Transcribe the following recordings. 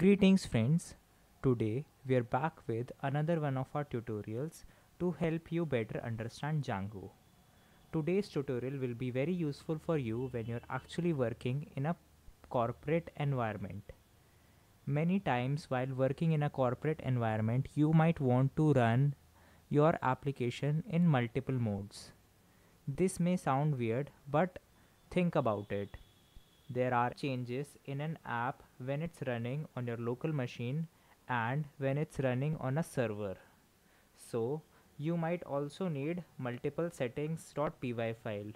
Greetings friends, today we are back with another one of our tutorials to help you better understand Django. Today's tutorial will be very useful for you when you're actually working in a corporate environment. Many times while working in a corporate environment, you might want to run your application in multiple modes. This may sound weird, but think about it. There are changes in an app when it's running on your local machine and when it's running on a server. So, you might also need multiple settings.py file.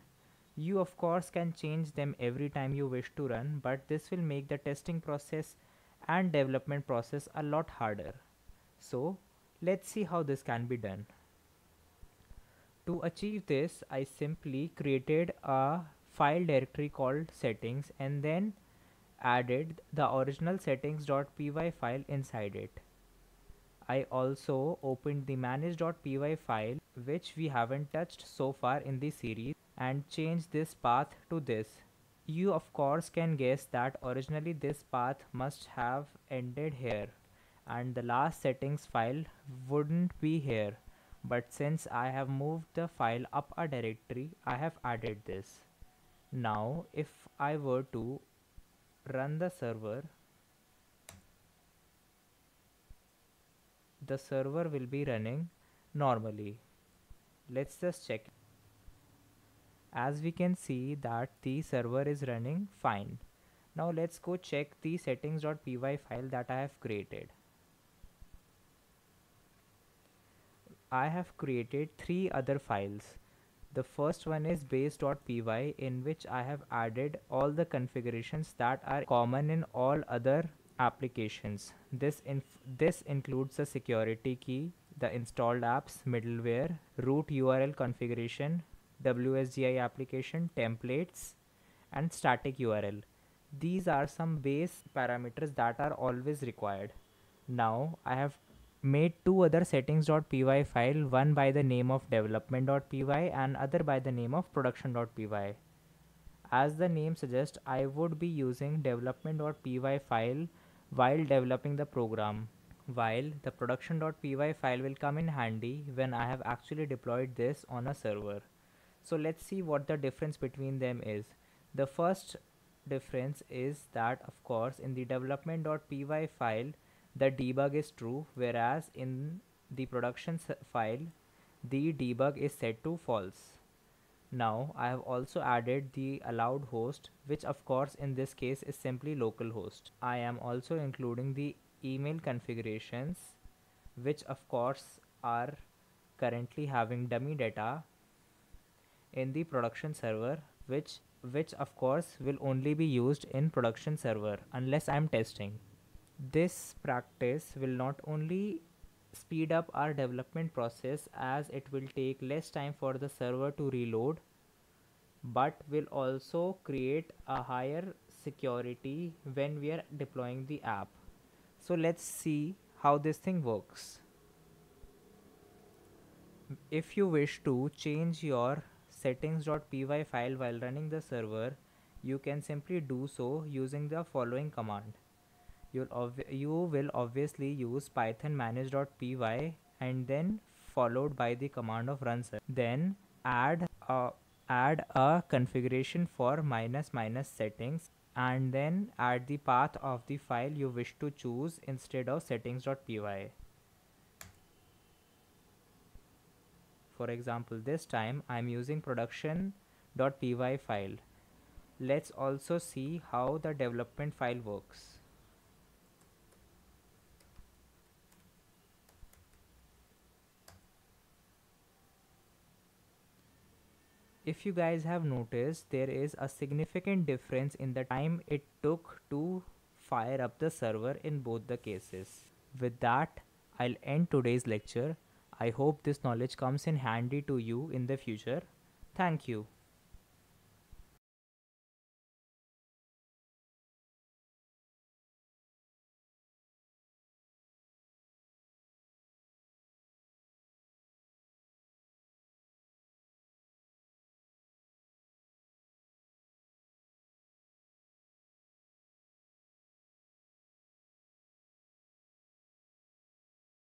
You of course can change them every time you wish to run, but this will make the testing process and development process a lot harder. So, let's see how this can be done. To achieve this, I simply created a file directory called settings and then added the original settings.py file inside it. I also opened the manage.py file, which we haven't touched so far in the series, and changed this path to this. You of course can guess that originally this path must have ended here and the last settings file wouldn't be here, but since I have moved the file up a directory, I have added this. Now if I were to run the server will be running normally. Let's just check. As we can see that the server is running fine. Now let's go check the settings.py file that I have created. I have created 3 other files. The first one is base.py, in which I have added all the configurations that are common in all other applications. This includes the security key, the installed apps, middleware, root URL configuration, WSGI application, templates, and static URL. These are some base parameters that are always required. Now I have made 2 other settings.py file, one by the name of development.py and other by the name of production.py. As the name suggests, I would be using development.py file while developing the program, while the production.py file will come in handy when I have actually deployed this on a server. So let's see what the difference between them is. The first difference is that of course in the development.py file the debug is true, whereas in the production file the debug is set to false. Now I have also added the allowed host, which of course in this case is simply localhost. I am also including the email configurations, which of course are currently having dummy data in the production server, which of course will only be used in production server unless I am testing. This practice will not only speed up our development process as it will take less time for the server to reload, but will also create a higher security when we are deploying the app. So let's see how this thing works. If you wish to change your settings.py file while running the server, you can simply do so using the following command. You will obviously use python manage.py and then followed by the command of run server. Then add a configuration for -- settings and then add the path of the file you wish to choose instead of settings.py. For example, this time I am using production.py file. Let's also see how the development file works. If you guys have noticed, there is a significant difference in the time it took to fire up the server in both the cases. With that, I'll end today's lecture. I hope this knowledge comes in handy to you in the future. Thank you.